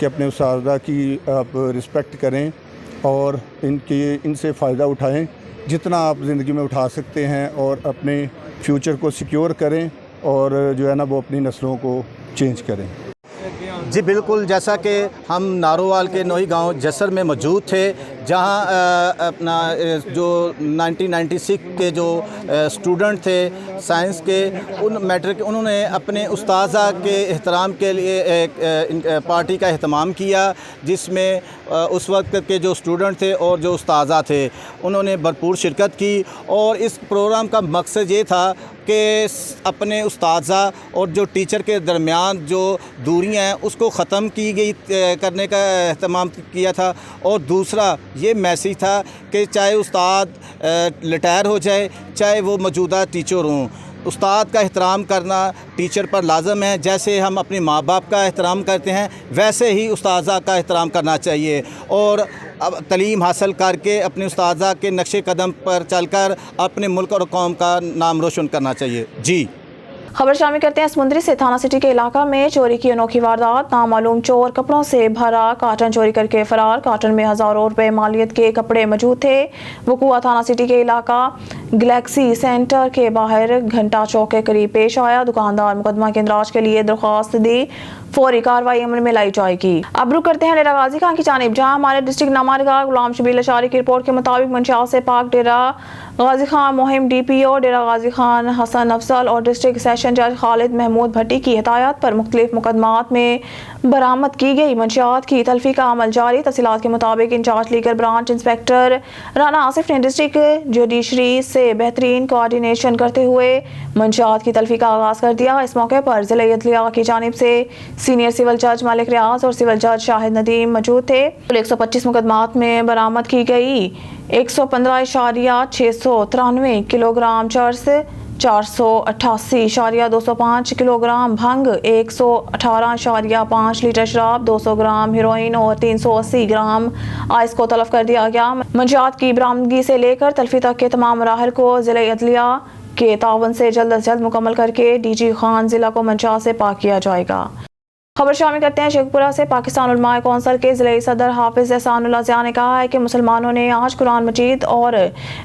کہ اپنے اساتذہ کی آپ رسپیکٹ کریں اور ان سے فائدہ اٹھائیں جتنا آپ زندگی میں اٹھا سکتے ہیں، اور اپنے فیوچر کو سیکیور کریں اور جو ہے نا وہ اپنی نسلوں کو چینج کریں۔ جی بالکل، جیسا کہ ہم نارووال کے نوئی گاؤں جسر میں موجود تھے، جہاں اپنا جو 1996 کے جو اسٹوڈنٹ تھے سائنس کے، انہوں نے اپنے اساتذہ کے احترام کے لیے ایک پارٹی کا اہتمام کیا، جس میں اس وقت کے جو اسٹوڈنٹ تھے اور جو اساتذہ تھے انہوں نے بھرپور شرکت کی، اور اس پروگرام کا مقصد یہ تھا کہ اپنے اساتذہ اور جو ٹیچر کے درمیان جو دوریاں ہیں اس کو ختم کی گئی کرنے کا اہتمام کیا تھا، اور دوسرا یہ میسیج تھا کہ چاہے استاد ریٹائر ہو جائے، چاہے وہ موجودہ ٹیچر ہوں، استاد کا احترام کرنا ٹیچر پر لازم ہے۔ جیسے ہم اپنے ماں باپ کا احترام کرتے ہیں ویسے ہی اساتذہ کا احترام کرنا چاہیے، اور اب تعلیم حاصل کر کے اپنے اساتذہ کے نقش قدم پر چل کر اپنے ملک اور قوم کا نام روشن کرنا چاہیے۔ جی خبر شامل کرتے ہیں سمندری سے۔ تھانہ سٹی کے علاقہ میں چوری کی انوکھی واردات، نامعلوم چور کپڑوں سے بھرا کارٹن چوری کر کے فرار۔ کارٹن میں ہزاروں روپے مالیت کے کپڑے موجود تھے۔ وقوع تھانہ سٹی کے علاقہ گلیکسی سینٹر کے باہر گھنٹہ چوک کے قریب پیش آیا۔ دکاندار مقدمہ کے اندراج کے لیے درخواست دی، فوری کارروائی عمل میں لائی جائے گی۔ اب رخ کرتے ہیں ڈیرہ غازی خان کی جانب، جہاں ہمارے ڈسٹرکٹ نمائندہ غلام شبیر اشاری کی رپورٹ کے مطابق منشیات سے پاک ڈیرہ غازی خان مہم ڈی پی او ڈیرہ غازی خان حسن افضل اور ڈسٹرکٹ سیشن جج خالد محمود بھٹی کی ہدایات پر مختلف مقدمات میں برآمد کی گئی منشیات کی تلفی کا عمل جاری۔ تفصیلات کے مطابق in charge legal branch inspector Rana Asif نے ڈسٹرکٹ جوڈیشری سے بہترین کوآرڈینیشن کرتے ہوئے منشیات کی تلفی کا آغاز کر دیا۔ اس موقع پر ضلع عدلیہ کی جانب سے سینئر سول جج ملک ریاض اور سول جج شاہد ندیم موجود تھے۔ 125 مقدمات میں برآمد کی گئی 115.693 کلو گرام چرس، 488.205 کلو گرام بھنگ، 118.5 لیٹر شراب، 200 گرام ہیروئن اور 380 گرام آئس کو طلب کر دیا گیا۔ منشیات کی برآمدگی سے لے کر تلفی تک کے تمام مراحل کو ضلع عدلیہ کے تعاون سے جلد از جلد مکمل کر کے ڈی جی خان ضلع کو منشیات سے پاک کیا جائے گا۔ خبر شامل کرتے ہیں شیخ پورہ سے۔ پاکستان علماء کونسل کے ضلعی صدر حافظ احسان اللہ ضیاء نے کہا ہے کہ مسلمانوں نے آج قرآن مجید اور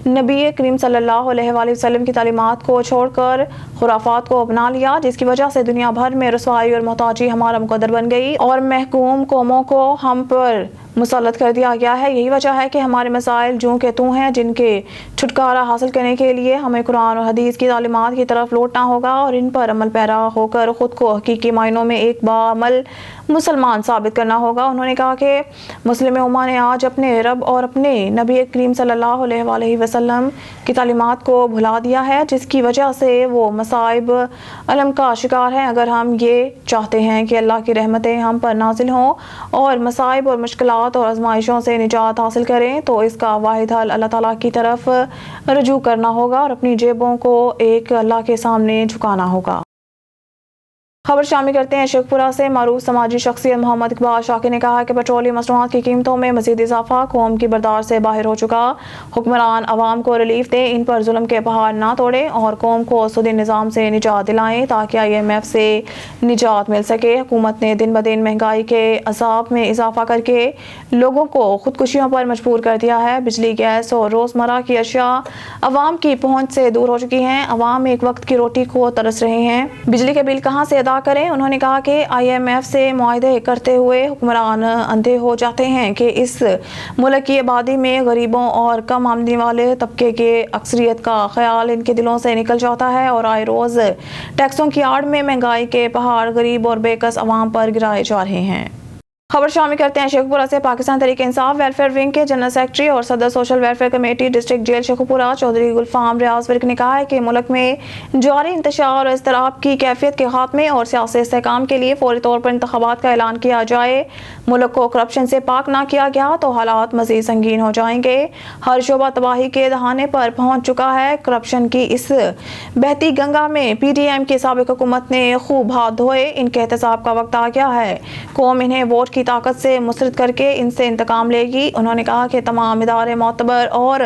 نبی کریم صلی اللہ علیہ وآلہ وسلم کی تعلیمات کو چھوڑ کر خرافات کو اپنا لیا، جس کی وجہ سے دنیا بھر میں رسوائی اور محتاجی ہمارا مقدر بن گئی اور محکوم قوموں کو ہم پر مسلط کر دیا گیا ہے۔ یہی وجہ ہے کہ ہمارے مسائل جوں کے توں ہیں، جن کے چھٹکارا حاصل کرنے کے لیے ہمیں قرآن اور حدیث کی تعلیمات کی طرف لوٹنا ہوگا اور ان پر عمل پیرا ہو کر خود کو حقیقی معنوں میں ایک بعمل مسلمان ثابت کرنا ہوگا۔ انہوں نے کہا کہ مسلم امہ نے آج اپنے رب اور اپنے نبی کریم صلی اللہ علیہ وآلہ وسلم کی تعلیمات کو بھلا دیا ہے، جس کی وجہ سے وہ مصائب علم کا شکار ہیں۔ اگر ہم یہ چاہتے ہیں کہ اللہ کی رحمتیں ہم پر نازل ہوں اور مصائب اور مشکلات اور آزمائشوں سے نجات حاصل کریں تو اس کا واحد حل اللہ تعالیٰ کی طرف رجوع کرنا ہوگا اور اپنی جیبوں کو ایک اللہ کے سامنے جھکانا ہوگا۔ خبر شامل کرتے ہیں شیخ پورہ سے۔ معروف سماجی شخصیت محمد اقبال شاکر نے کہا کہ پیٹرولیم مصنوعات کی قیمتوں میں مزید اضافہ قوم کی برداشت سے باہر ہو چکا۔ حکمران عوام کو ریلیف دیں، ان پر ظلم کے پہاڑ نہ توڑیں اور قوم کو سودی نظام سے نجات دلائیں تاکہ IMF سے نجات مل سکے۔ حکومت نے دن بدن مہنگائی کے عذاب میں اضافہ کر کے لوگوں کو خودکشیوں پر مجبور کر دیا ہے۔ بجلی، گیس اور روزمرہ کی اشیاء عوام کی پہنچ سے دور ہو چکی ہیں۔ عوام ایک وقت کی روٹی کو ترس رہے ہیں، بجلی کے بل کہاں سے ادا کریں۔ انہوں نے کہا کہ IMF سے معاہدے کرتے ہوئے حکمران اندھے ہو جاتے ہیں کہ اس ملک کی آبادی میں غریبوں اور کم آمدنی والے طبقے کے اکثریت کا خیال ان کے دلوں سے نکل جاتا ہے اور آئے روز ٹیکسوں کی آڑ میں مہنگائی کے پہاڑ غریب اور بے کس عوام پر گرائے جا رہے ہیں۔ خبر شامل کرتے ہیں شیخ پورہ سے۔ پاکستان تحریک انصاف ویلفیئر ونگ کے جنرل سیکرٹری اور صدر social welfare committee district jail Sheikhupura Chaudhry Gulfam ریاض ورک نے کہا ہے کہ ملک میں جاری انتشار اور اضطراب کی کیفیت کے خاتمے اور سیاسی استحکام کے لیے فوری طور پر انتخابات کا اعلان کیا جائے۔ ملک کو کرپشن سے پاک نہ کیا گیا تو حالات مزید سنگین ہو جائیں گے۔ ہر شعبہ تباہی کے دہانے پر پہنچ چکا ہے۔ کرپشن کی اس بہتی گنگا میں PDM کی سابق حکومت نے خوب ہاتھ دھوئے، ان کے احتساب کا وقت آ گیا ہے۔ قوم انہیں ووٹ کی طاقت سے مسرت کر کے ان سے انتقام لے گی۔ انہوں نے کہا کہ تمام ادارے معتبر اور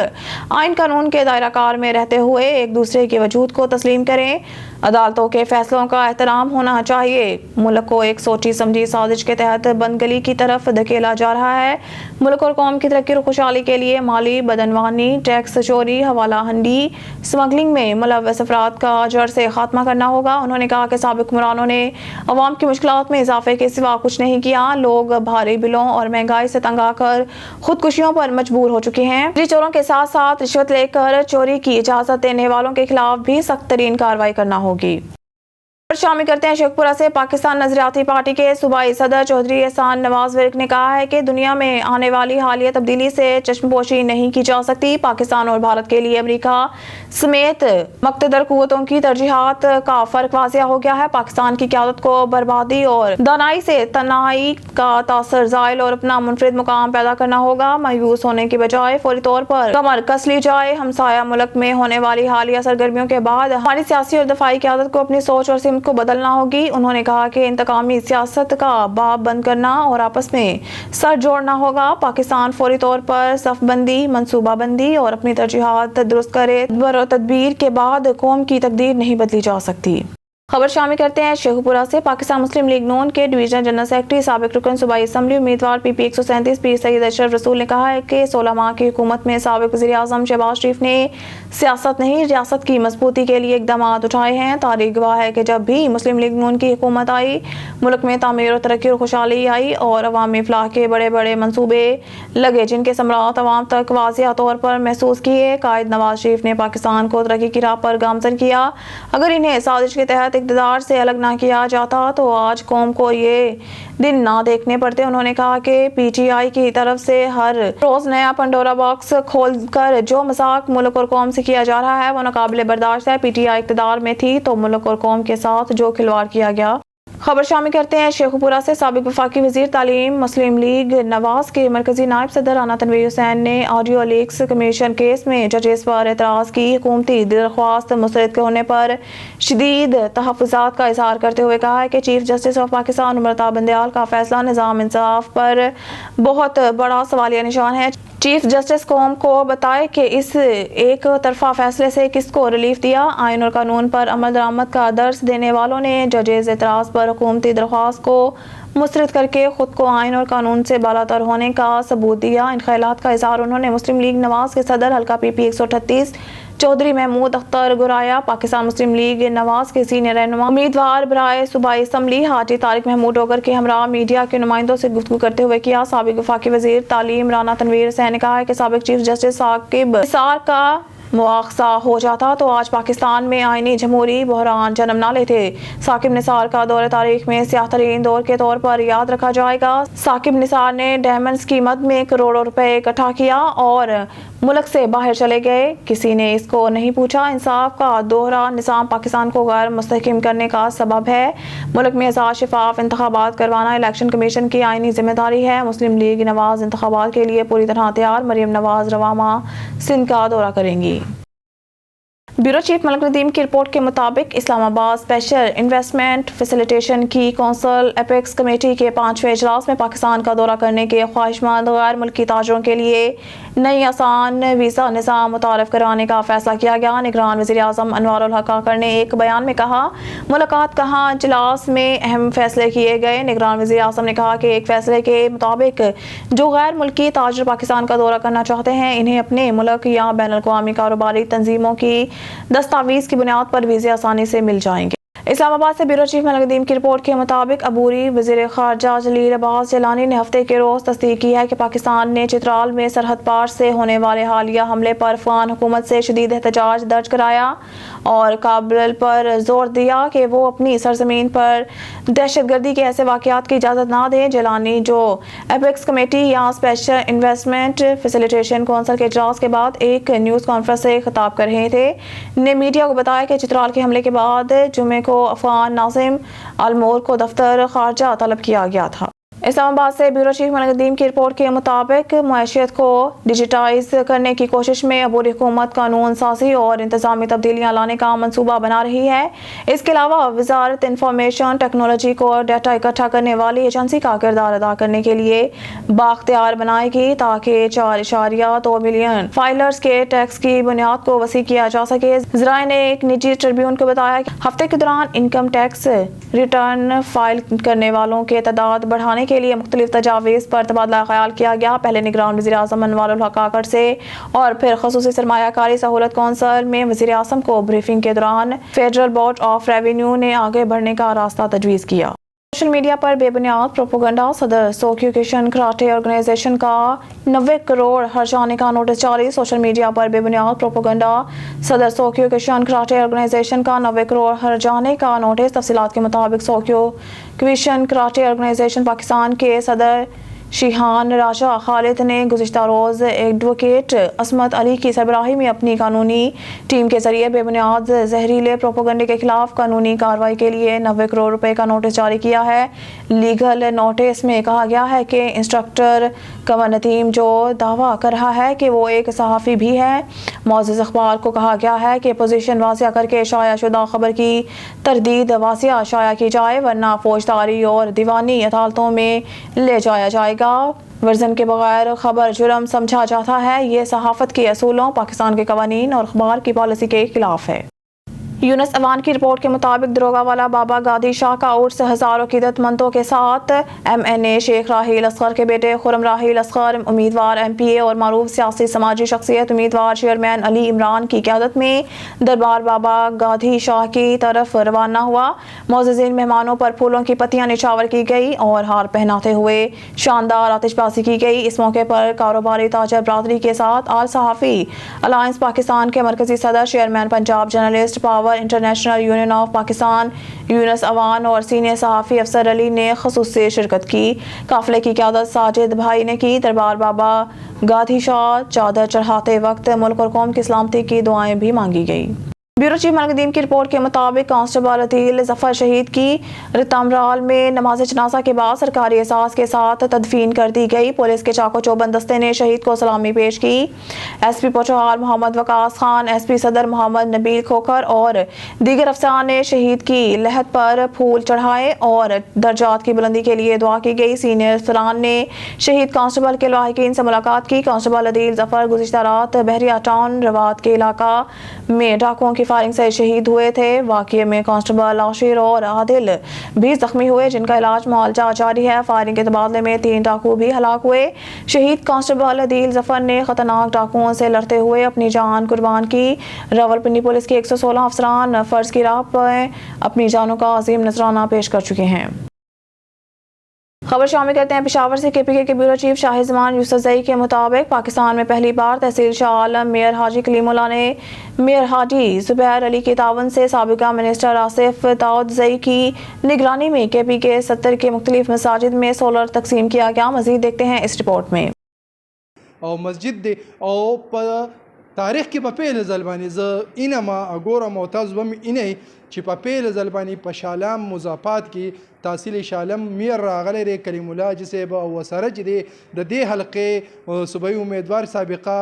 آئین قانون کے دائرہ کار میں رہتے ہوئے ایک دوسرے کے وجود کو تسلیم کریں۔ عدالتوں کے فیصلوں کا احترام ہونا چاہیے۔ ملک کو ایک سوچی سمجھی سازش کے تحت بندگلی کی طرف دھکیلا جا رہا ہے۔ ملک اور قوم کی ترقی اور خوشحالی کے لیے مالی بدعنوانی، ٹیکس چوری، حوالہ ہنڈی، اسمگلنگ میں ملوث افراد کا جڑ سے خاتمہ کرنا ہوگا۔ انہوں نے کہا کہ سابق حکمرانوں نے عوام کی مشکلات میں اضافے کے سوا کچھ نہیں کیا۔ لوگ بھاری بلوں اور مہنگائی سے تنگ آ کر خودکشیوں پر مجبور ہو چکے ہیں۔ چوروں کے ساتھ ساتھ رشوت لے کر چوری کی اجازت دینے والوں کے خلاف بھی سخت ترین کارروائی کرنا ہوگی۔ شامل کرتے ہیں شیخ پورہ سے پاکستان نظریاتی پارٹی کے صوبائی صدر چودھری احسان نواز ورک نے کہا ہے کہ دنیا میں آنے والی حالیہ تبدیلی سے چشم پوشی نہیں کی جا سکتی۔ پاکستان اور بھارت کے لیے امریکہ سمیت مقتدر قوتوں کی ترجیحات کا فرق واضح ہو گیا ہے۔ پاکستان کی قیادت کو بربادی اور دانائی سے تنہائی کا تاثر زائل اور اپنا منفرد مقام پیدا کرنا ہوگا۔ مایوس ہونے کی بجائے فوری طور پر کمر کس لی جائے۔ ہمسایہ ملک میں ہونے والی حالیہ سرگرمیوں کے بعد ہماری سیاسی اور دفاعی قیادت کو اپنی سوچ اور سمت کو بدلنا ہوگی۔ انہوں نے کہا کہ انتقامی سیاست کا باب بند کرنا اور آپس میں سر جوڑنا ہوگا۔ پاکستان فوری طور پر صف بندی، منصوبہ بندی اور اپنی ترجیحات درست کرے۔ تدبیر کے بعد قوم کی تقدیر نہیں بدلی جا سکتی۔ خبر شامل کرتے ہیں شیخ پورہ سے پاکستان مسلم لیگ نون کے ڈویژنل جنرل سیکرٹری سابق رکن صوبائی اسمبلی امیدوار پی پی 137 پیر سید اشرف رسول نے کہا ہے کہ 16 ماہ کی حکومت میں سابق وزیر اعظم شہباز شریف نے سیاست نہیں ریاست کی مضبوطی کے لیے اقدامات اٹھائے ہیں۔ تاریخ گواہ ہے کہ جب بھی مسلم لیگ نون کی حکومت آئی ملک میں تعمیر اور ترقی اور خوشحالی آئی اور عوامی فلاح کے بڑے بڑے منصوبے لگے جن کے ثمرات عوام تک واضح طور پر محسوس کیے۔ قائد نواز شریف نے پاکستان کو ترقی کی راہ پر گامزن کیا۔ اگر انہیں سازش کے تحت اقتدار سے الگ نہ کیا جاتا تو آج قوم کو یہ دن نہ دیکھنے پڑتے۔ انہوں نے کہا کہ پی ٹی آئی کی طرف سے ہر روز نیا پنڈورا باکس کھول کر جو مذاق ملک اور قوم سے کیا جا رہا ہے وہ ناقابل برداشت ہے۔ پی ٹی آئی اقتدار میں تھی تو ملک اور قوم کے ساتھ جو کھلواڑ کیا گیا۔ خبر شامل کرتے ہیں شیخ پورہ سے سابق وفاقی وزیر تعلیم مسلم لیگ نواز کے مرکزی نائب صدر رانا تنویر حسین نے آڈیو لیکس کمیشن کیس میں ججز پر اعتراض کی حکومتی درخواست مسترد ہونے پر شدید تحفظات کا اظہار کرتے ہوئے کہا ہے کہ chief justice of Pakistan Amrita Bandial کا فیصلہ نظام انصاف پر بہت بڑا سوالیہ نشان ہے۔ چیف جسٹس قوم کو بتائے کہ اس ایک طرفہ فیصلے سے کس کو ریلیف دیا۔ آئین اور قانون پر عمل درآمد کا درس دینے والوں نے ججز اعتراض پر حکومتی درخواست کو مسترد کر کے خود کو آئین اور قانون سے بالاتر ہونے کا ثبوت دیا۔ ان خیالات کا اظہار انہوں نے مسلم لیگ نواز کے صدر حلقہ پی پی 138 چودھری محمود اختر گرایا، پاکستان مسلم لیگ نواز کے سینئر رہنما امیدوار برائے صوبائی اسمبلی حاجی طارق محمود ڈوگر کے ہمراہ میڈیا کے نمائندوں سے گفتگو کرتے ہوئے کیا۔ سابق وفاقی وزیر تعلیم رانا تنویر حسین نے کہا ہے کہ سابق چیف جسٹس ثاقب نثار کا مواخذہ ہو جاتا تو آج پاکستان میں آئینی جمہوری بحران جنم نہ لیتے۔ ثاقب نثار کا دور تاریخ میں سیاہ ترین دور کے طور پر یاد رکھا جائے گا۔ ثاقب نثار نے ڈائمنڈز کی مد میں کروڑوں روپے اکٹھا کیا اور ملک سے باہر چلے گئے۔ کسی نے اس کو نہیں پوچھا۔ انصاف کا دوہرا نظام پاکستان کو غیر مستحکم کرنے کا سبب ہے۔ ملک میں آزاد شفاف انتخابات کروانا الیکشن کمیشن کی آئینی ذمہ داری ہے۔ مسلم لیگ نواز انتخابات کے لیے پوری طرح تیار۔ مریم نواز رواں ماہ سندھ کا دورہ کریں گی۔ بیورو چیف ملک ندیم کی رپورٹ کے مطابق اسلام آباد اسپیشل انویسٹمنٹ فیسیلیٹیشن کی کونسل ایپیکس کمیٹی کے 5ویں اجلاس میں پاکستان کا دورہ کرنے کے خواہشمند غیر ملکی تاجروں کے لیے نئی آسان ویزا نظام متعارف کرانے کا فیصلہ کیا گیا۔ نگران وزیر اعظم انوار الحق کاکڑ نے ایک بیان میں کہا ملاقات کہاں اجلاس میں اہم فیصلے کیے گئے۔ نگران وزیر اعظم نے کہا کہ ایک فیصلے کے مطابق جو غیر ملکی تاجر پاکستان کا دورہ کرنا چاہتے ہیں انہیں اپنے ملک یا بین الاقوامی کاروباری تنظیموں کی دستاویز کی بنیاد پر ویزے آسانی سے مل جائیں گے۔ اسلام آباد سے بیورو چیف ملک ندیم کی رپورٹ کے مطابق عبوری وزیر خارجہ جلیل عباس جیلانی نے ہفتے کے روز تصدیق کی ہے کہ پاکستان نے چترال میں سرحد پار سے ہونے والے حالیہ حملے پر افغان حکومت سے شدید احتجاج درج کرایا اور کابل پر زور دیا کہ وہ اپنی سرزمین پر دہشت گردی کے ایسے واقعات کی اجازت نہ دیں۔ جیلانی جو ایپیکس کمیٹی یا اسپیشل انویسٹمنٹ فیسیلیٹیشن کونسل کے اجلاس کے بعد ایک نیوز کانفرنس سے خطاب کر رہے تھے نے میڈیا کو بتایا کہ چترال کے حملے کے بعد جمعے کو افغان ناظم المور کو دفتر خارجہ طلب کیا گیا تھا۔ اسلام آباد سے بیورو چیف منقدین کی رپورٹ کے مطابق معیشت کو ڈیجیٹائز کرنے کی کوشش میں عبوری حکومت قانون سازی اور انتظامی تبدیلیاں لانے کا منصوبہ بنا رہی ہے. اس کے علاوہ وزارت انفارمیشن ٹیکنالوجی کو ڈیٹا اکٹھا کرنے والی ایجنسی کا کردار ادا کرنے کے لیے بااختیار بنائے گی تاکہ 4.2 ملین فائلرز کے ٹیکس کی بنیاد کو وسیع کیا جا سکے. ذرائع نے ایک نجی ٹریبیون کو بتایا کہ ہفتے کے دوران انکم ٹیکس ریٹرن فائل کرنے والوں کے تعداد بڑھانے کے لیے مختلف تجاویز پر تبادلہ خیال کیا گیا. پہلے نگران وزیر اعظم انوار الحق کاکڑ سے اور پھر خصوصی سرمایہ کاری سہولت کونسل میں وزیر اعظم کو بریفنگ کے دوران فیڈرل بورڈ آف ریونیو نے آگے بڑھنے کا راستہ تجویز کیا. سوشل میڈیا پر بے بنیاد پروپیگنڈا. صدر سوکیوکیشن کراٹے آرگنائزیشن کا 90 کروڑ ہرجانے کا نوٹس جاری. سوشل میڈیا پر بے بنیاد پروپیگنڈا. صدر سوکیوکیشن کراٹے آرگنائزیشن کا 90 کروڑ ہرجانے کا نوٹس. تفصیلات کے مطابق سوکیوکیشن کراٹے آرگنائزیشن پاکستان کے صدر شیحان راجہ خالد نے گزشتہ روز ایڈوکیٹ عصمت علی کی سربراہی میں اپنی قانونی ٹیم کے ذریعے بے بنیاد زہریلے پروپیگنڈے کے خلاف قانونی کارروائی کے لیے 90 کروڑ روپے کا نوٹس جاری کیا ہے. لیگل نوٹس میں کہا گیا ہے کہ انسٹرکٹر قمر ندیم جو دعویٰ کر رہا ہے کہ وہ ایک صحافی بھی ہے، معزز اخبار کو کہا گیا ہے کہ پوزیشن واضح کر کے شائع شدہ خبر کی تردید واضح شائع کی جائے ورنہ فوجداری اور دیوانی عدالتوں میں لے جایا جائے گا. ورژن کے بغیر خبر جرم سمجھا جاتا ہے. یہ صحافت کے اصولوں، پاکستان کے قوانین اور اخبار کی پالیسی کے خلاف ہے. یونس اوان کی رپورٹ کے مطابق دروگا والا بابا گادی شاہ کا عرس ہزاروں عقیدت مندوں کے ساتھ MNA شیخ راحیل اصغر کے بیٹے خرم راحیل اصغر امیدوار MPA اور معروف سیاسی سماجی شخصیت امیدوار چیئرمین علی عمران کی قیادت میں دربار بابا گادی شاہ کی طرف روانہ ہوا. معززین مہمانوں پر پھولوں کی پتیاں نچھاور کی گئی اور ہار پہناتے ہوئے شاندار آتش بازی کی گئی. اس موقع پر کاروباری تاجر برادری کے ساتھ آل صحافی الائنس پاکستان کے مرکزی صدر chairman Punjab journalist power international union of Pakistan Younis Awan اور سینئر صحافی افسر علی نے خصوصی شرکت کی. قافلے کی قیادت ساجد بھائی نے کی. دربار بابا گادی شاہ چادر چڑھاتے وقت ملک اور قوم کی سلامتی کی دعائیں بھی مانگی گئی. بیورو چیف منقدین کی رپورٹ کے مطابق کانسٹیبل عدیل ظفر شہید کی رتامرال میں نماز جنازہ کے بعد سرکاری اعزاز کے ساتھ تدفین کر دی گئی. پولیس کے چاقو چوبند دستے نے شہید کو سلامی پیش کی. SP پوچوہار محمد وقاص خان، SP صدر محمد نبیل کھوکھر اور دیگر افسران نے شہید کی لحد پر پھول چڑھائے اور درجات کی بلندی کے لیے دعا کی گئی. سینئر افسران نے شہید کانسٹیبل کے لاحقین سے ملاقات کی. کانسٹیبل عدیل ظفر گزشتہ رات بحریہ ٹاؤن روات کے علاقہ میں ڈاکوؤں کی فائرنگ سے شہید ہوئے تھے. واقعے میں کانسٹیبل عاشر اور عادل بھی زخمی ہوئے جن کا علاج معالجہ جاری ہے. فائرنگ کے تبادلے میں 3 ڈاکو بھی ہلاک ہوئے. شہید کانسٹیبل عدیل ظفر نے خطرناک ڈاکوؤں سے لڑتے ہوئے اپنی جان قربان کی. راولپنڈی پولیس کے 116 افسران فرض کی راہ پر اپنی جانوں کا عظیم نذرانہ پیش کر چکے ہیں. خبر شامل کرتے ہیں پشاور سے. KPK کے بیورو چیف شاہ زمان یوسفزئی کے مطابق پاکستان میں پہلی بار تحصیل شاہ عالم میئر حاجی کلیم اللہ نے میئر حاجی زبیر علی کے تعاون سے سابقہ منسٹر آصف داؤد زئی کی نگرانی میں KPK 70 کے مختلف مساجد میں سولر تقسیم کیا گیا. مزید دیکھتے ہیں اس رپورٹ میں. او مسجد دی او تاریخ کې په پیل ځل باندې زه اینما اګورم او تاسو به مې اینئ چې په پیل ځل باندې په شالام مضافات کې تحصیل شالم میر راغلی دی کلیم الله حاجي صاحب او ورسره چې دی د دې حلقې صوبایي امیدوار سابقه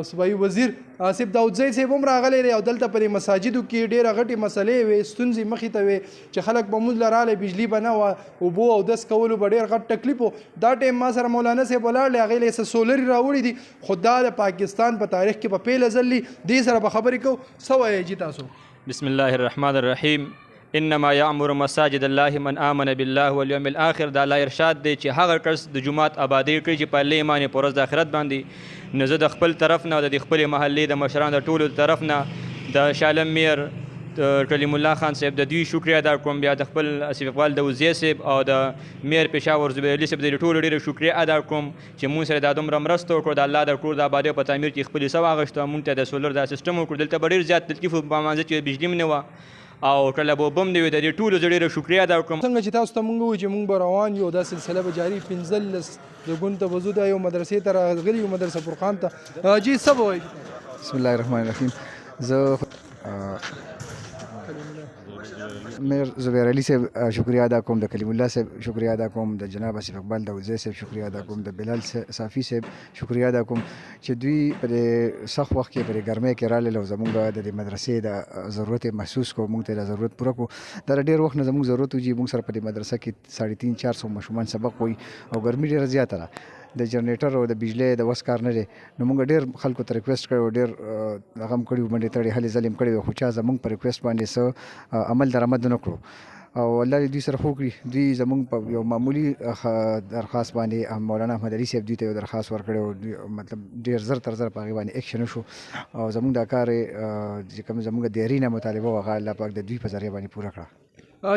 صوبایي وزیر آصف داؤد زئی صاحب هم راغلی دی او دلته په دې مساجدو کې ډېره غټې مسلې وې، ستونزې مخې ته وې چې خلک به مونځ له راغلی بجلي به نه وه، اوبو او دس کولو به ډېر غټ تکلیف و. دا ټایم ما سره مولانا صاحب ولاړ دی، هغې له یې څه سولري راوړي دي، خو دا د پاکستان په تاریخ کې په پیله ځل دي. دې سره به خبرې کوو. څه وایئ جي تاسو؟ بسم الله الرحمن الرحیم. انما یعمر مساجد الله من آمن بالله والیوم الاخر. دا الله ارشاد دی چې هغه کس د جماعت آبادی کړي چې په الله ایمان یې په ورځ د آخرت باندې. نو زه د خپل طرف نه د خپلې محلې د مشرانو د ټولو طرف نه د شالم میر کلیم الله خان صاحب د دوی شکریه ادا کوم، بیا د خپل آصف اقبال داودزی صاحب او د میر پېښور زبیر علي صاحب د ټولو ډېره شکریه ادا کوم چې مونږ سره دا دومره مرسته وکړو. د الله د کور د آبادۍ په تعمیر کې خپلې حصه واخیسته، مونږ ته د سولر دا سیسټم وکړو. دلته به ډېر زیات تکلیف و په مانځه چې بجلي هم نه وه او کله به اوبه هم نه وې. د دې ټولو زه ډېره شکریه ادا کوم. څنګه چې تاسو ته مونږ ووایو چې مونږ به روان یو، دا سلسله به جاري 15 زګون ته وضو ده، یو مدرسې ته راغلي یو مدرسه فرقان ته. جی څه به وایي؟ بسم الله الرحمن الرحیم. زه کلیم الله. میر زبیر علی صاحب شکریہ ادا کوم، د کلیم الله صاحب شکریہ ادا کوم، د جناب اسف اقبال داودزی صاحب شکریہ ادا کوم، د بلال صافی صاحب شکریہ ادا کوم چې دوی په سخت وخت کې په ګرمۍ کې راغلل او زموږ د مدرسې د ضرورت محسوس کو، موږ ته د ضرورت پوره کو. دا ډېر وخت نه زموږ ضرورت و چې موږ سره په دې مدرسه کې 350-400 ماشومان سبق وایي او ګرمي ډېره زیاته ده، د جنریټر او د بجلی د وس کار نه دی. نو موږ ډېر خلکو ته ریکویسټ کړی و، ډېر هغه هم کړي و، منډې تړې هلې ځلې هم کړې وې، خو چا زموږ په ریکویسټ باندې څه عمل درآمد نه کړو او الله دې دوی سره ښه وکړي. دوی زموږ په یو معمولي درخواست باندې مولانا احمد علي صاحب دوی ته یو درخواست ورکړی و، مطلب ډېر زر تر زر په هغې باندې ایکشن وشو او زموږ دا کار چې کوم زموږ دیاري نه مطالبه وه هغه الله پاک د دوی په ذریعه باندې پوره کړه.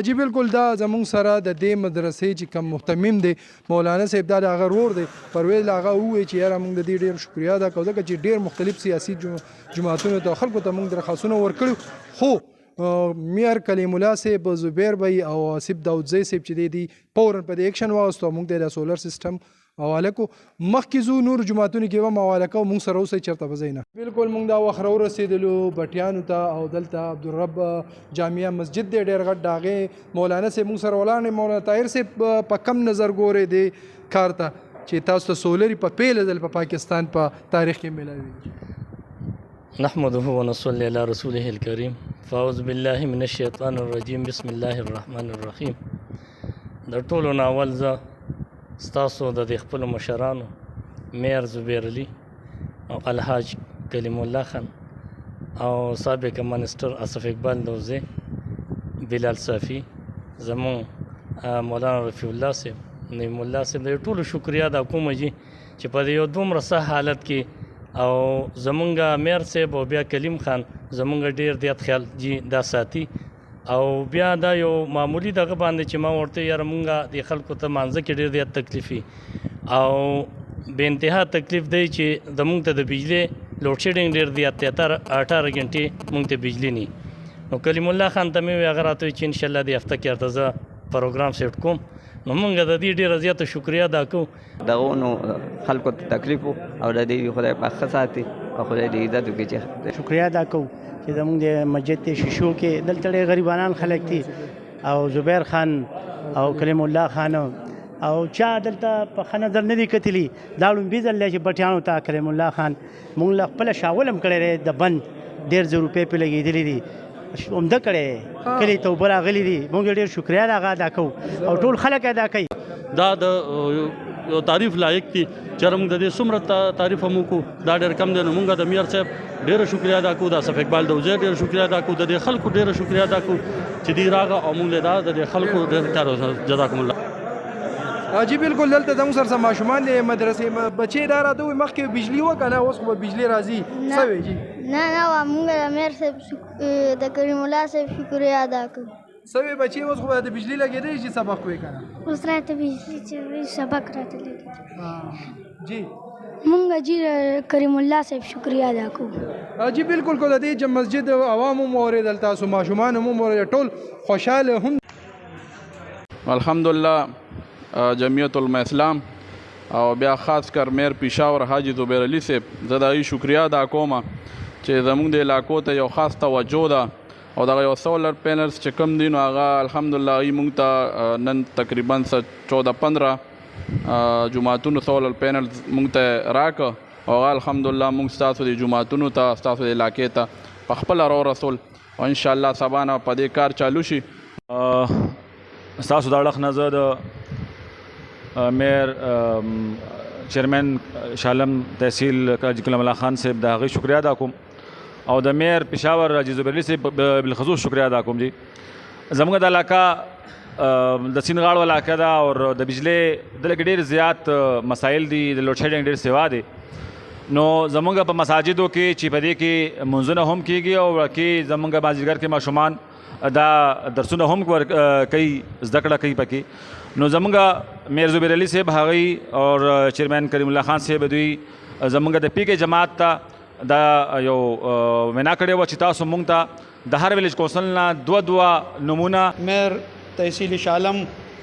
جی بالکل، دا زموږ سره د دې مدرسې چې کوم محتمم دی مولانا صاحب، دا د هغه ورور دی پرویز، هغه ووایي چې یاره موږ د دې ډېر شکریه ادا کوو ځکه چې ډېر مختلف سیاسي جماعتونو ته خلکو ته موږ درخواستونه ورکړي، خو میر کلیم الله صاحب، زبیر بھائی او آصف داودزی صاحب چې دی فوراً په دې ایکشن واغستو، موږ ته د سولر سسټم حواله کو. مخکې ځو نور جماعتونو کې هم حواله کوو، موږ سره اوسئ چېرته به ځئ نه. بالکل موږ دا وخت راورسېدلو بټیانو ته او دلته عبدالرب جامعه مسجد دی ډېر غټ، د هغې مولانا صاحب موږ سره ولاړ دی. مولانا طاهر صاحب په کم نظر ګورئ دې کار ته چې تاسو ته سولري په پیل ځل په پاکستان په تاریخ کې میلاویږي؟ نحمده ونصلي على رسوله الكريم. فاعوذ بالله من الشیطان الرجیم. بسم الله الرحمن الرحیم. د ټولو نه اول زه ستاسو د دې خپلو مشرانو میر زبیر علي او الحاج کلیم الله خان او سابق منسټر اسف اقبال داودزی، بلال صافی، زمون مولانا رفیع الله صاحب، نعیم الله صاحب، د ټولو شکریه ادا کوم چې په یو دومره ښه حالت کې او زمونږ میر صاحب او بیا کلیم خان زمونږ ډېر زیات خیال جی دا ساتي او بیا دا یو معمولی دغه باندې چې ما ورته یاره مونږ د خلکو ته مانځه کې ډېر زیات تکلیفي او بې انتها تکلیف دی چې زمونږ ته د بجلی لوډ شیډینګ ډېر زیات دی، 18 غنټې مونږ ته بجلی نه. نو کلیم الله خان ته مې وویل هغه راته وایي چې انشاءالله د هفته کې ورته زه پروګرام سیټ کوم. نو مونږ د دې ډېره زیاته شکریه ادا کوو. دغه نو خلکو ته تکلیف او د دې خدای پاک ښه ساتي او خدای دې عزت وکړي. چې شکریہ ادا کوو چې زموږ د مسجد ته شیشو کې دلته ډېر غریبانان خلک دي او زبیر خان او کلیم الله خان او چا دلته په ښه نظر نه دي کتلي. دا لومبي ځل دی چې بټیانو ته کلیم الله خان مونږ له خپله شاول هم کړی دی، د بند 150 روپۍ پې لګېدلي دي، عمده کړی کلي ته اوبه راغلي دي. مونږ ډېر شکریه د هغه ادا کوو او ټول خلک ادا کوي. دا د یو تعریف لایق دي چې موږ د دې څومره تعریف هم وکړو دا ډېر کم دی. نو موږ د میر صاحب ډېره شکریه ادا کوو، د اسف اقبال داودزی ډېره شکریه ادا کوو، د دې خلکو ډېره شکریه ادا کوو چې دوی راغله او موږ دا د دې خلکو ډېر کار جزاکم الله. جی بالکل، دلته زموږ سره ماشومان د مدرسې بچې دا راته وایي مخکې بجلي وه که نه، اوس خو به بجلي راځي څه وایي؟ جی نه موږ د میر صاحب د کریم الله صاحب شکریه ادا کوو. څه وایي بچې اوس خو به د بجلي لګېدی چې سبق وایي که نه؟ اوس راته بجلي چې سبق راته لګېدی. جی مونږ جی کریم الله صاحب شکریه ادا کوو. جی بالکل، کو د دې مسجد عوام هم واورېدل، تاسو ماشومان هم واورېدل، ټول خوشحاله هم. الحمدلله جمعیت علماء اسلام او بیا خاص کر میر پېښور حاجي زبیر علي صاحب زه د هغوی شکریه ادا کوم چې زموږ د علاقو ته یو خاص توجه ده او دغه یو سولر پینلز چې کوم دي نو هغه الحمدلله هغوی موږ ته نن تقریبا 14-15 جماعتونو سولر پینلز موږ ته راکړه او هغه الحمدلله موږ ستاسو د جماعتونو ته ستاسو د علاقې ته په خپله راورسول او انشاءالله سبا نه په دې کار چالو شي. ستاسو د اړخ نه زه د میر چیرمین شالم تحصیل کلیم الله خان صاحب د هغوی شکریه ادا کوم او د میر پېښور حاجي زبیر علي صاحب بالخصوص شکریه ادا کوم. جی زموږ د علاقه د سیند غاړو علاقه ده او د بجلی دلته کې ډېر زیات مسایل دي، د لوډ شیډینګ ډېر سیوا دی. نو زموږ په مساجدو کې چې په دې کې منځونه هم کېږي او کې زموږ مازدیګر کې ماشومان دا درسونه هم کوي، زده کړه کوي پکې. نو زموږ میر زبیر علي صاحب هغوی او چیرمین کریم الله خان صاحب دوی زموږ د پی کې جماعت ته دا یو وینا کړې وه چې تاسو موږ ته د هر ویلیج کونسل نه 2 نمونه. میر تحصیل شالم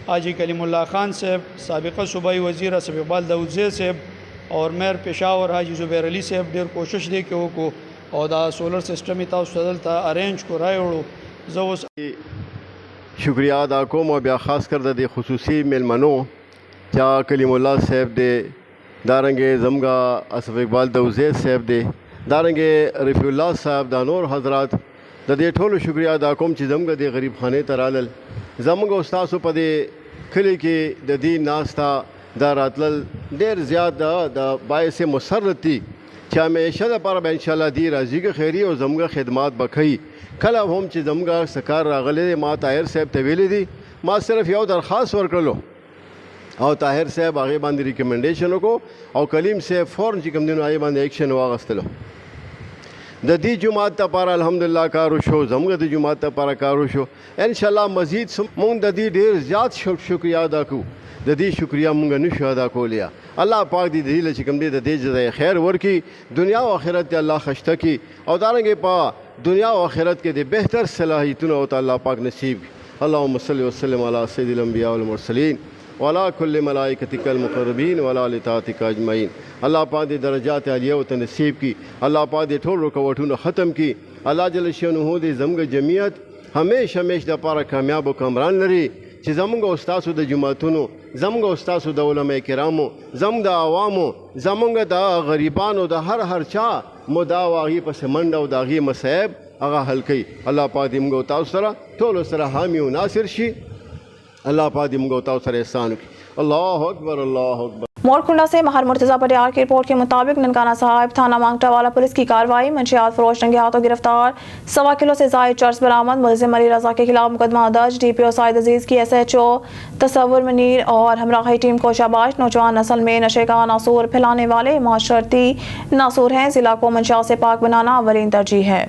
حاجی کلیم الله خان صاحب، سابقہ صوبائی وزیر اسف اقبال داودزی صاحب اور میر پېښور حاجی زبیر علي صاحب ډېر کوشش دی کې وکړو او دا سولر سسټم یې تاسو ته دلته ارینج کو راوړو زه اوس شکریہ ادا کوم او بیا خاص کر د خصوصي میلمنو چا کلیم الله صاحب دی دارنګې زمګه اسف اقبال دوزید صاحب دی دارنګې رفیع الله صاحب دا نور حضرات د دې ټولو شکریہ ادا کوم چې زمګه د غریب خانه ته رالل زمګه استادو په دې کلی کې د دې ناستا دا راتلل ډېر زیات د باعث مسرتی چې همیشه دپاره به انشاءالله دی راځي خیري او زمګه خدمات به کوي کله هم چې زمګه سکار راغلی ما طاهر صاحب ته ویلی دي ما صرف یو درخواست ورکړلو او طاهر صاحب هغې باندې ریکمنډیشن وکړو او کلیم صاحب فورن چې کوم دی نو هغې باندې ایکشن واخیستلو د دې جماعت لپاره الحمدلله کار وشو زموږ د جماعت لپاره کار وشو انشاءالله مزید مونږ د دې ډېر زیات شکریہ ادا کوو د دې شکریہ مونږ نشو ادا کولی الله پاک دې د دې له چې کوم دی د دې جزای خیر ورکړي دنیا او آخرت ته الله خشته کړي او دارنګې په دنیا او آخرت کې د بهتر صلاحیتونه او الله پاک نصیب کړي اللهم صل وسلم علی سید الانبیاء والمرسلین وعلى كل ملائکتک المقربین وعلى آل طاعتک اجمعین الله پاک دې درجات عالیه ورته نصیب کړي الله پاک دې ټول رکاوټونه ختم کړي الله جل شانه دې زموږ جمعیت همیشه دپاره کامیاب او کامران لري چې زموږ استادو د جماعتونو زموږ استادو د علماء کرامو زموږ د عوامو زموږ د غریبانو د هر چا مدعا او هغې پسې منډه او د هغې مصایب هغه حل کوي الله پاک دې موږ او تاسو سره ټولو سره حامي او ناصر شي اللہ پاک دې موږ او تاسو سره احسان وکړي اللہ اکبر اللہ اکبر مورکنڈا سے مہر مرتضیٰ پٹیال کی رپورٹ کے مطابق ننکانہ صاحب تھانہ مانگٹا والا پولیس کی کارروائی منشیات فروش رنگے ہاتھوں گرفتار 1.25 کلو سے زائد چرس برآمد ملزم علی رضا کے خلاف مقدمہ درج ڈی پی او سعید عزیز کی SHO تصور منیر اور ہمراہی ٹیم کو شاباش نوجوان نسل میں نشے کا ناصور پھیلانے والے معاشرتی ناصور ہیں ضلع کو منشیات سے پاک بنانا اولین ترجیح ہے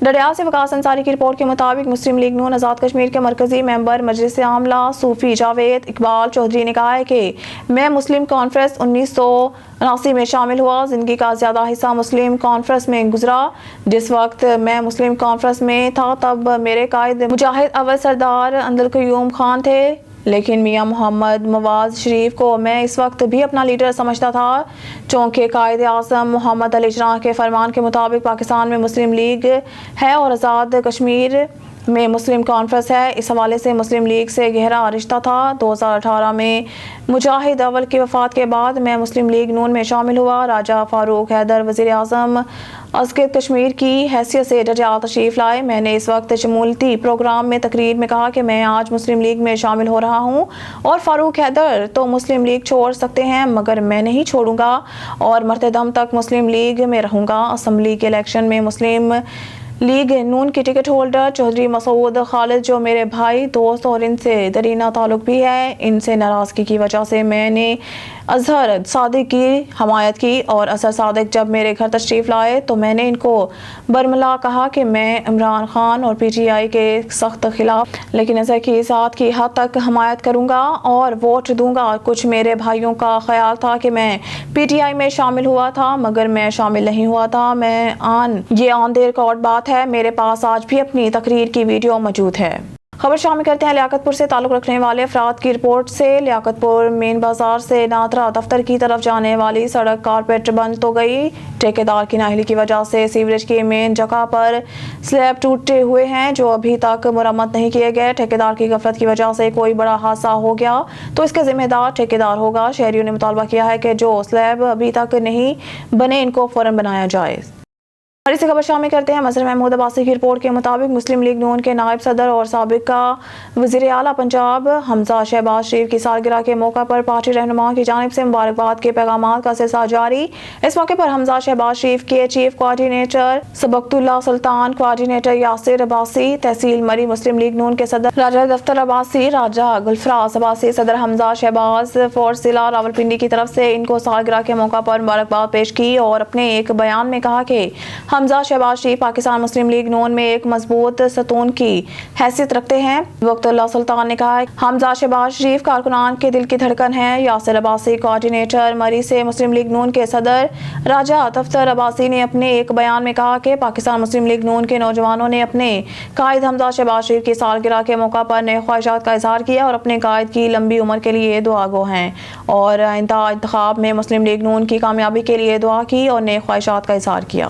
ڈڈیال سے وقاص انصاری کی رپورٹ کے مطابق مسلم لیگ نون آزاد کشمیر کے مرکزی ممبر مجلس عاملہ صوفی جاوید اقبال چودھری نے کہا ہے کہ میں مسلم کانفرنس 1979 میں شامل ہوا زندگی کا زیادہ حصہ مسلم کانفرنس میں گزرا جس وقت میں مسلم کانفرنس میں تھا تب میرے قائد مجاہد اول سردار عبدالقیوم خان تھے لیکن میاں محمد مواز شریف کو میں اس وقت بھی اپنا لیڈر سمجھتا تھا چونکہ قائد اعظم محمد علی جناح کے فرمان کے مطابق پاکستان میں مسلم لیگ ہے اور آزاد کشمیر میں مسلم کانفرنس ہے اس حوالے سے مسلم لیگ سے گہرا رشتہ تھا 2018 میں مجاہد اول کی وفات کے بعد میں مسلم لیگ نون میں شامل ہوا راجہ فاروق حیدر وزیر اعظم عسکر کشمیر کی حیثیت سے ڈڈیال تشریف لائے میں نے اس وقت شمولتی پروگرام میں تقریر میں کہا کہ میں آج مسلم لیگ میں شامل ہو رہا ہوں اور فاروق حیدر تو مسلم لیگ چھوڑ سکتے ہیں مگر میں نہیں چھوڑوں گا اور مرتے دم تک مسلم لیگ میں رہوں گا اسمبلی کے الیکشن میں مسلم لیگ نون کی ٹکٹ ہولڈر چودھری مسعود خالد جو میرے بھائی دوست اور ان سے درینہ تعلق بھی ہے ان سے ناراضگی کی وجہ سے میں نے اظہر صادق کی حمایت کی اور اظہر صادق جب میرے گھر تشریف لائے تو میں نے ان کو برملا کہا کہ میں عمران خان اور PTI کے سخت خلاف لیکن اظہر کی ذات کی حد تک حمایت کروں گا اور ووٹ دوں گا کچھ میرے بھائیوں کا خیال تھا کہ میں PTI میں شامل ہوا تھا مگر میں شامل نہیں ہوا تھا میں یہ آن دی ریکارڈ بات ہے میرے پاس آج بھی اپنی تقریر کی ویڈیو موجود ہے خبر شامل کرتے ہیں لیاقت پور سے تعلق رکھنے والے افراد کی رپورٹ سے لیاقت پور مین بازار سے نادرا دفتر کی طرف جانے والی سڑک کارپیٹ بند تو گئی ٹھیکیدار کی نااہلی کی وجہ سے سیوریج کی مین جگہ پر سلیب ٹوٹے ہوئے ہیں جو ابھی تک مرمت نہیں کیے گئے ٹھیکیدار کی غفلت کی وجہ سے کوئی بڑا حادثہ ہو گیا تو اس کے ذمہ دار ٹھیکیدار ہوگا شہریوں نے مطالبہ کیا ہے کہ جو سلیب ابھی تک نہیں بنے ان کو فوراً بنایا جائے ہماری سے خبر شامل کرتے ہیں مظہر محمود عباسی کی رپورٹ کے مطابق مسلم لیگ نون کے نائب صدر اور سابق وزیر اعلیٰ پنجاب حمزہ شہباز شریف کی سالگرہ کے موقع پر پارٹی رہنماؤں کی جانب سے مبارکباد کے پیغامات کا سلسلہ جاری اس موقع پر حمزہ شہباز شریف کے چیف کوارڈینیٹر سبقت اللہ سلطان کوارڈینیٹر یاسر عباسی تحصیل مری مسلم لیگ نون کے صدر راجہ دفتر عباسی راجہ گلفراز عباسی صدر حمزہ شہباز فورس ضلع راولپنڈی کی طرف سے ان کو سالگرہ کے موقع پر مبارکباد پیش کی اور اپنے ایک بیان میں کہا کہ حمزہ شہباز شریف پاکستان مسلم لیگ نون میں ایک مضبوط ستون کی حیثیت رکھتے ہیں وقت اللہ سلطان نے کہا حمزہ شہباز شریف کارکنان کے دل کی دھڑکن ہیں یاسر عباسی کوارڈینیٹر مری سے مسلم لیگ نون کے صدر راجہ دفتر عباسی نے اپنے ایک بیان میں کہا کہ پاکستان مسلم لیگ نون کے نوجوانوں نے اپنے قائد حمزہ شہباز شریف کی سالگرہ کے موقع پر نئے خواہشات کا اظہار کیا اور اپنے قائد کی لمبی عمر کے لیے دعا گو ہیں اور آئندہ انتخاب میں مسلم لیگ نون کی کامیابی کے لیے دعا کی اور نئے خواہشات کا اظہار کیا